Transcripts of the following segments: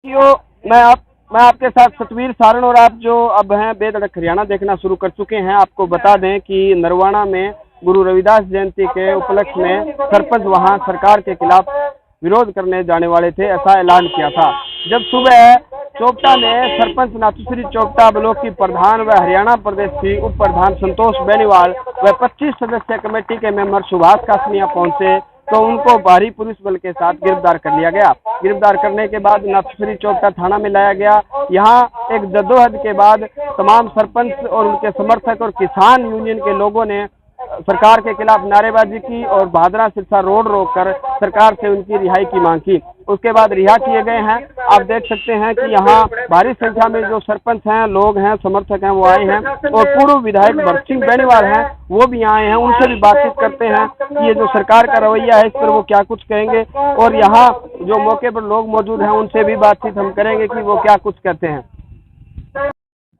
साथियों, मैं आपके साथ सतवीर सारण और आप जो अब हैं बेधड़क हरियाणा देखना शुरू कर चुके हैं। आपको बता दें कि नरवाना में गुरु रविदास जयंती के उपलक्ष्य में सरपंच वहां सरकार के खिलाफ विरोध करने जाने वाले थे, ऐसा ऐलान किया था। जब सुबह चोपटा में सरपंच नाथूश्री चोपटा ब्लॉक की प्रधान व हरियाणा प्रदेश की उप प्रधान संतोष बेनीवाल व 25 सदस्य कमेटी के मेंबर सुभाष कासनिया पहुंचे तो उनको भारी पुलिस बल के साथ गिरफ्तार कर लिया गया। गिरफ्तार करने के बाद नाथूश्री चोपटा थाना में लाया गया। यहाँ एक जद्दोजहद के बाद तमाम सरपंच और उनके समर्थक और किसान यूनियन के लोगों ने सरकार के खिलाफ नारेबाजी की और भादरा सिरसा रोड रोककर सरकार से उनकी रिहाई की मांग की। उसके बाद रिहा किए गए हैं। आप देख सकते हैं कि यहाँ भारी संख्या में जो सरपंच हैं, लोग हैं, समर्थक हैं, वो आए हैं और पूर्व विधायक भरत सिंह बेनीवाल हैं, वो भी आए हैं। उनसे भी बातचीत करते हैं कि ये जो सरकार का रवैया है इस पर वो क्या कुछ कहेंगे और यहाँ जो मौके पर लोग मौजूद हैं उनसे भी बातचीत हम करेंगे कि वो क्या कुछ कहते हैं।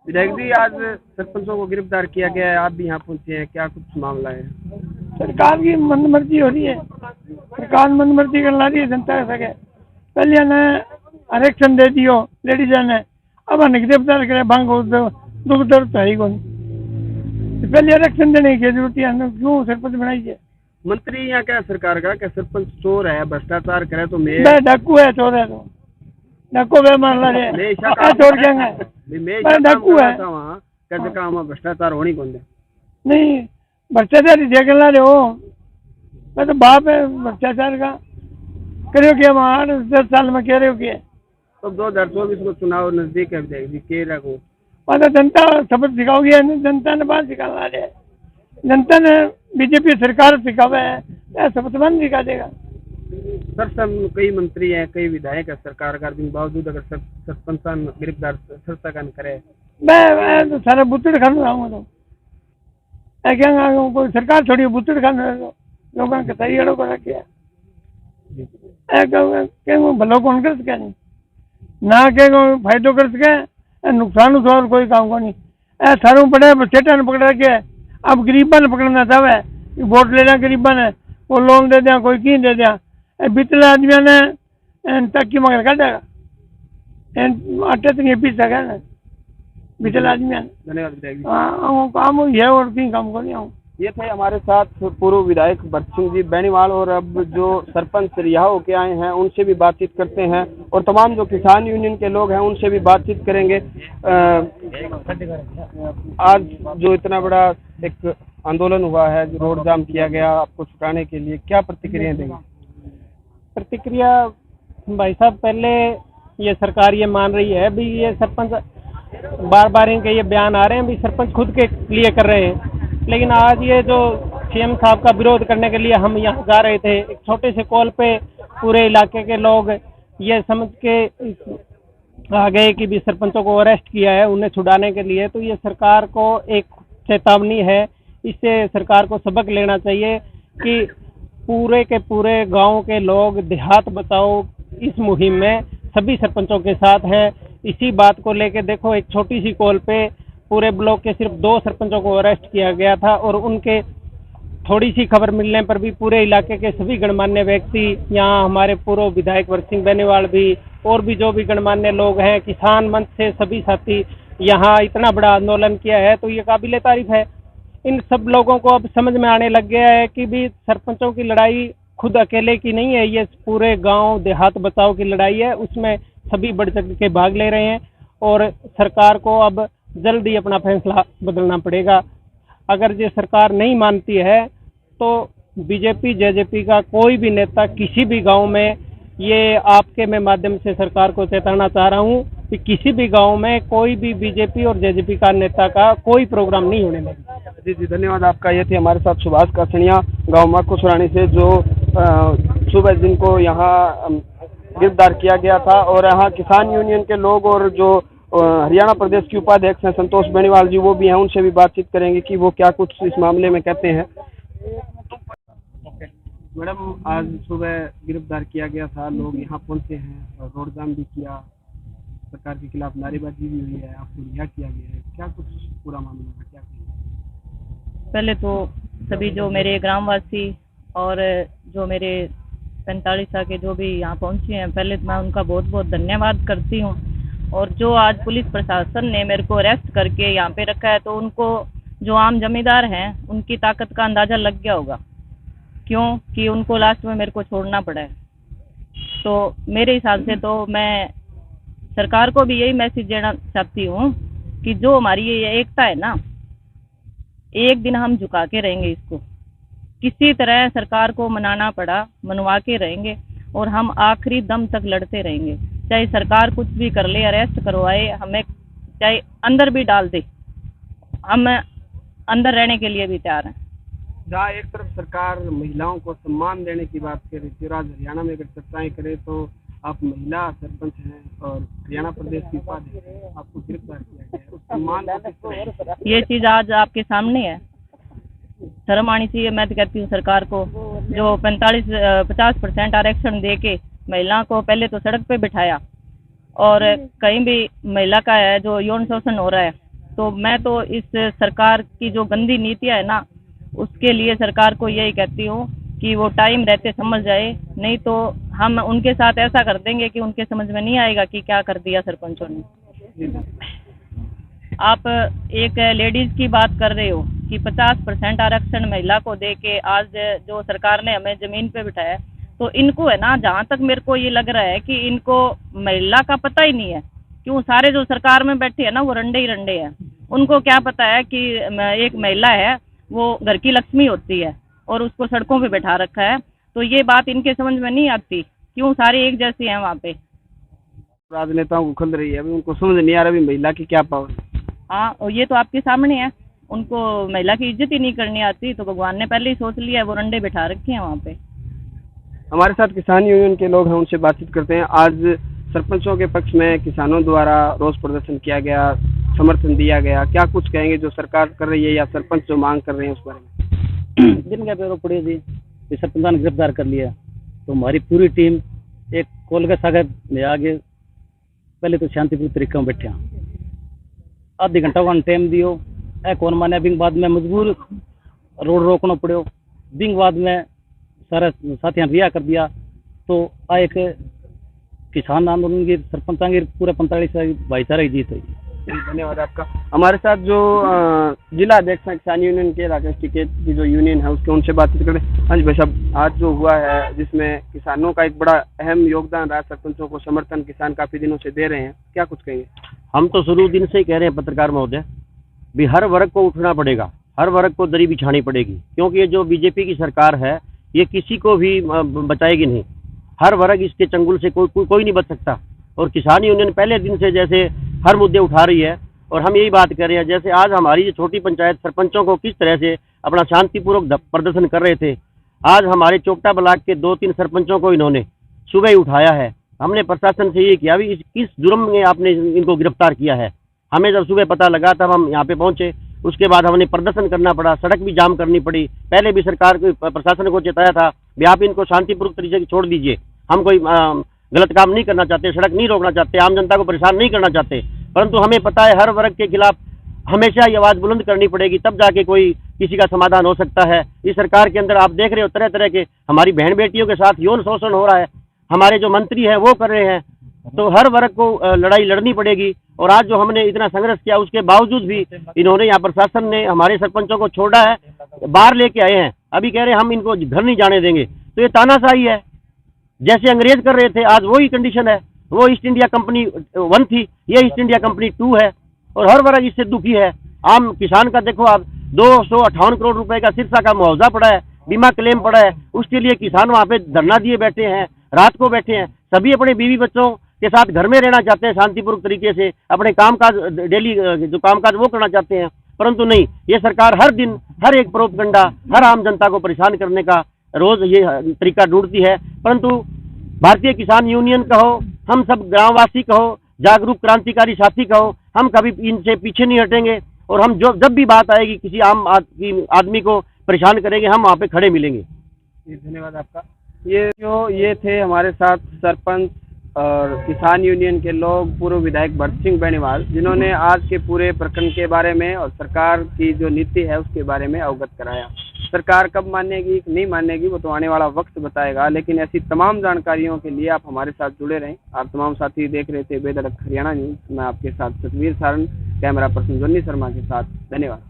विधायक जी, आज सरपंचों को गिरफ्तार किया गया है, आप भी यहाँ पहुंचे हैं, क्या कुछ मामला है? सरकार की मनमर्जी हो रही है, सरकार मनमर्जी कर ला रही है जनता के सके। पहले ने आरक्षण दे दियो लेडीज ने, अब गिरफ्तार करे भांग दुख दर्द है ही कौन। पहले आरक्षण देने की जरूरत है, क्यों सरपंच बनाई है? मंत्री यहाँ क्या सरकार का क्या सरपंच चोर है, भ्रष्टाचार करे तो मैं डाकू है, चोर है तो डाकू वे मार ला रहे चोर क्या डाकू है वहाँ कैसे काम भ्रष्टाचार होनी कौन दे? नहीं भ्रष्टाचार देख ला रहे हो, मैं तो बाप है भ्रष्टाचार का करो क्या मार 10 साल में कह रहे हो क्या? तो 2024 को चुनाव नजदीक है जी, के रखो तो जनता शपथ सिखाओगी, जनता ने बात सिखाना है, जनता ने बीजेपी सरकार सिखावे है, शपथ बंद सिखा देगा। सर सब कई मंत्री हैं, कई विधायक है सरकार का बावजूद अगर सरपंच गिरफ्तार सरकार करे, मैं तो सारा बुतड़ खाना रहूँगा तो क्या कोई सरकार थोड़ी बुतड़ खाना लोगों के सही अड़ो को रखे भलो कौन कर सके नहीं ना के फायदो कर सके नुकसान हो कोई काम को नहीं। थारू पड़े सेठा ने पकड़ रखे, अब गरीबा ने पकड़ना चाहे वोट ले लें गरीबा ने, वो लोन दे दिया कोई की दे दिया, बीतले आदमी ने तक्की मगर काटेगा अट्ठे तक पीस सके ना बीतले आदमी। धन्यवाद काम है और कहीं काम को नहीं आऊँ। ये थे हमारे साथ पूर्व विधायक भरत सिंह जी बेनीवाल और अब जो सरपंच रिहा होके आए हैं उनसे भी बातचीत करते हैं और तमाम जो किसान यूनियन के लोग हैं उनसे भी बातचीत करेंगे। आज जो इतना बड़ा एक आंदोलन हुआ है, जो रोड जाम किया गया आपको छुटाने के लिए, क्या प्रतिक्रिया देंगे? प्रतिक्रिया भाई साहब, पहले ये सरकार ये मान रही है भी ये सरपंच बार बार इनके ये बयान आ रहे हैं भी सरपंच खुद के लिए कर रहे हैं, लेकिन आज ये जो सीएम साहब का विरोध करने के लिए हम यहाँ जा रहे थे, एक छोटे से कॉल पे पूरे इलाके के लोग ये समझ के आ गए कि भी सरपंचों को अरेस्ट किया है उन्हें छुड़ाने के लिए। तो ये सरकार को एक चेतावनी है, इससे सरकार को सबक लेना चाहिए कि पूरे के पूरे गांव के लोग देहात बचाओ इस मुहिम में सभी सरपंचों के साथ हैं। इसी बात को लेके देखो, एक छोटी सी कॉल पे पूरे ब्लॉक के सिर्फ 2 सरपंचों को अरेस्ट किया गया था और उनके थोड़ी सी खबर मिलने पर भी पूरे इलाके के सभी गणमान्य व्यक्ति, यहाँ हमारे पूर्व विधायक भरत सिंह बेनीवाल भी और भी जो भी गणमान्य लोग हैं, किसान मंच से सभी साथी यहाँ इतना बड़ा आंदोलन किया है, तो ये काबिले तारीफ है। इन सब लोगों को अब समझ में आने लग गया है कि भी सरपंचों की लड़ाई खुद अकेले की नहीं है, ये पूरे गांव देहात बचाओ की लड़ाई है, उसमें सभी बढ़ चढ़ के भाग ले रहे हैं और सरकार को अब जल्दी अपना फैसला बदलना पड़ेगा। अगर ये सरकार नहीं मानती है तो बीजेपी जेजेपी का कोई भी नेता किसी भी गांव में, ये आपके मैं माध्यम से सरकार को चेताना चाह रहा हूँ कि किसी भी गांव में कोई भी बीजेपी और जेजेपी का नेता का कोई प्रोग्राम नहीं होने लगा। जी जी, धन्यवाद आपका। ये थे हमारे साथ सुभाष कासनिया गाँव माकुसरानी से, जो सुबह जिनको यहाँ गिरफ्तार किया गया था और यहाँ किसान यूनियन के लोग और जो हरियाणा प्रदेश के उपाध्यक्ष हैं संतोष बेनीवाल जी, वो भी हैं, उनसे भी बातचीत करेंगे कि वो क्या कुछ इस मामले में कहते हैं। मैडम, आज सुबह गिरफ्तार किया गया था, लोग यहाँ पहुंचे हैं और रोड जाम भी किया, सरकार के खिलाफ नारेबाजी भी हुई है, आपको रिहा किया गया है, क्या कुछ पूरा मामला था, क्या कहेंगे? पहले तो सभी जो मेरे ग्रामवासी और जो मेरे 45 के जो भी यहाँ पहुँचे हैं, पहले तो मैं उनका बहुत बहुत धन्यवाद करती हूँ। और जो आज पुलिस प्रशासन ने मेरे को अरेस्ट करके यहाँ पे रखा है, तो उनको जो आम जमींदार हैं उनकी ताकत का अंदाज़ा लग गया होगा, क्यों कि उनको लास्ट में मेरे को छोड़ना पड़ा है। तो मेरे हिसाब से तो मैं सरकार को भी यही मैसेज देना चाहती हूँ कि जो हमारी ये एकता है ना, एक दिन हम झुका के रहेंगे इसको, किसी तरह सरकार को मनाना पड़ा मनवा के रहेंगे और हम आखिरी दम तक लड़ते रहेंगे, चाहे सरकार कुछ भी कर ले, अरेस्ट करवाए, हमें चाहे अंदर भी डाल दे, हम अंदर रहने के लिए भी तैयार हैं। जहाँ एक तरफ सरकार महिलाओं को सम्मान देने की बात कर रही थी, और आज हरियाणा में अगर चर्चाएं करें तो आप महिला सरपंच हैं और हरियाणा प्रदेश की उपाध्यक्ष हैं, आपको गिरफ्तार किया गया है, उस सम्मान को किस तरह? ये चीज़ आज आपके सामने है, शर्म आनी चाहिए। मैं तो कहती हूँ सरकार को, जो 50% आरक्षण दे के महिला को पहले तो सड़क पे बिठाया, और कहीं भी महिला का है जो यौन शोषण हो रहा है, तो मैं तो इस सरकार की जो गंदी नीतियाँ है ना, उसके लिए सरकार को यही कहती हूँ कि वो टाइम रहते समझ जाए, नहीं तो हम उनके साथ ऐसा कर देंगे कि उनके समझ में नहीं आएगा कि क्या कर दिया सरपंचों ने। आप एक लेडीज की बात कर रहे हो कि 50% आरक्षण महिला को दे के आज जो सरकार ने हमें जमीन पे बिठाया, तो इनको है ना, जहाँ तक मेरे को ये लग रहा है कि इनको महिला का पता ही नहीं है। क्यों, सारे जो सरकार में बैठे हैं ना वो रंडे ही रंडे हैं, उनको क्या पता है कि एक महिला है वो घर की लक्ष्मी होती है और उसको सड़कों पे बैठा रखा है, तो ये बात इनके समझ में नहीं आती। क्यों, सारे एक जैसे हैं वहाँ पे। राजनेताओं को खुल रही है, अभी उनको समझ नहीं आ रहा अभी महिला की क्या पावर। हाँ, और ये तो आपके सामने है, उनको महिला की इज्जत ही नहीं करनी आती, तो भगवान ने पहले ही सोच लिया है, वो रंडे बैठा रखे हैं वहाँ पे। हमारे साथ किसान यूनियन के लोग हैं, उनसे बातचीत करते हैं। आज सरपंचों के पक्ष में किसानों द्वारा रोष प्रदर्शन किया गया, समर्थन दिया गया, क्या कुछ कहेंगे जो सरकार कर रही है या सरपंच जो मांग कर रहे हैं उस बारे में? दिन का पैरों पड़े जी, सरपंच ने गिरफ्तार कर लिया, तो हमारी पूरी टीम एक कोलकाता सागर में आगे पहले तो शांतिपूर्ण तरीके में बैठे, आधी घंटा का टाइम दियो, ए कौन माने, बिंग बाद में मजबूर रोड रोकना पड़ो, बिंग बाद में सारा साथियां रिहा कर दिया, तो आ एक किसान आंदोलन की सरपंच की पूरे 45 भाईचारा की जीत हुई। धन्यवाद आपका। हमारे साथ जो जिला अध्यक्ष हैं किसान यूनियन के, राकेश टिकैत की जो यूनियन है उसके, उनसे बातचीत करें। हाँ जी भाई साहब, आज जो हुआ है जिसमें किसानों का एक बड़ा अहम योगदान रहा, सरपंचों को समर्थन किसान काफी दिनों से दे रहे हैं, क्या कुछ कहेंगे? हम तो शुरू दिन से ही कह रहे हैं पत्रकार महोदय, भी हर वर्ग को उठना पड़ेगा, हर वर्ग को दरी बिछानी पड़ेगी, क्योंकि ये जो बीजेपी की सरकार है ये किसी को भी बचाएगी नहीं, हर वर्ग इसके चंगुल से कोई नहीं बच सकता। और किसान यूनियन पहले दिन से जैसे हर मुद्दे उठा रही है, और हम यही बात कर रहे हैं, जैसे आज हमारी जो छोटी पंचायत सरपंचों को किस तरह से अपना शांतिपूर्वक प्रदर्शन कर रहे थे, आज हमारे चोपटा ब्लॉक के 2-3 सरपंचों को इन्होंने सुबह ही उठाया है। हमने प्रशासन से ये किया भी किस जुर्म में आपने इनको गिरफ्तार किया है। हमें जब सुबह पता लगा तब हम यहाँ पे पहुंचे, उसके बाद हमने प्रदर्शन करना पड़ा, सड़क भी जाम करनी पड़ी। पहले भी सरकार को, प्रशासन को चेताया था भी आप इनको शांतिपूर्वक तरीके से छोड़ दीजिए, हम कोई गलत काम नहीं करना चाहते, सड़क नहीं रोकना चाहते, आम जनता को परेशान नहीं करना चाहते, परंतु हमें पता है हर वर्ग के खिलाफ हमेशा ये आवाज़ बुलंद करनी पड़ेगी, तब जाके कोई किसी का समाधान हो सकता है। इस सरकार के अंदर आप देख रहे हो तरह तरह के हमारी बहन बेटियों के साथ यौन शोषण हो रहा है, हमारे जो मंत्री हैं वो कर रहे हैं, तो हर वर्ग को लड़ाई लड़नी पड़ेगी। और आज जो हमने इतना संघर्ष किया उसके बावजूद भी इन्होंने, यहाँ प्रशासन ने हमारे सरपंचों को छोड़ा है, बाहर लेके आए हैं, अभी कह रहे हैं हम इनको घर नहीं जाने देंगे, तो ये तानाशाही है। जैसे अंग्रेज कर रहे थे आज वही कंडीशन है, वो ईस्ट इंडिया कंपनी 1 थी, ये ईस्ट इंडिया कंपनी 2 है, और हर वर्ग इससे दुखी है। आम किसान का देखो आप 258 करोड़ रुपए का सिरसा का मुआवजा पड़ा है, बीमा क्लेम पड़ा है, उसके लिए किसान वहाँ पे धरना दिए बैठे हैं, रात को बैठे हैं, सभी अपने बीवी बच्चों के साथ घर में रहना चाहते हैं, शांतिपूर्वक तरीके से अपने कामकाज डेली जो कामकाज वो करना चाहते हैं, परंतु नहीं, ये सरकार हर दिन हर एक प्रोपगंडा, हर आम जनता को परेशान करने का रोज ये तरीका ढूंढती है। परंतु भारतीय किसान यूनियन कहो, हम सब ग्रामवासी कहो, जागरूक क्रांतिकारी साथी कहो, हम कभी इनसे पीछे नहीं हटेंगे, और हम जब भी बात आएगी किसी आम आदमी को परेशान करेंगे, हम वहाँ पे खड़े मिलेंगे। धन्यवाद आपका। ये थे हमारे साथ सरपंच और किसान यूनियन के लोग, पूर्व विधायक भरत सिंह बेनीवाल, जिन्होंने आज के पूरे प्रकरण के बारे में और सरकार की जो नीति है उसके बारे में अवगत कराया। सरकार कब मानेगी नहीं मानेगी वो तो आने वाला वक्त बताएगा, लेकिन ऐसी तमाम जानकारियों के लिए आप हमारे साथ जुड़े रहें। आप तमाम साथी देख रहे थे बेधड़क हरियाणा न्यूज़। मैं आपके साथ सतवीर सारण, कैमरा पर्सन जोनी शर्मा के साथ। धन्यवाद।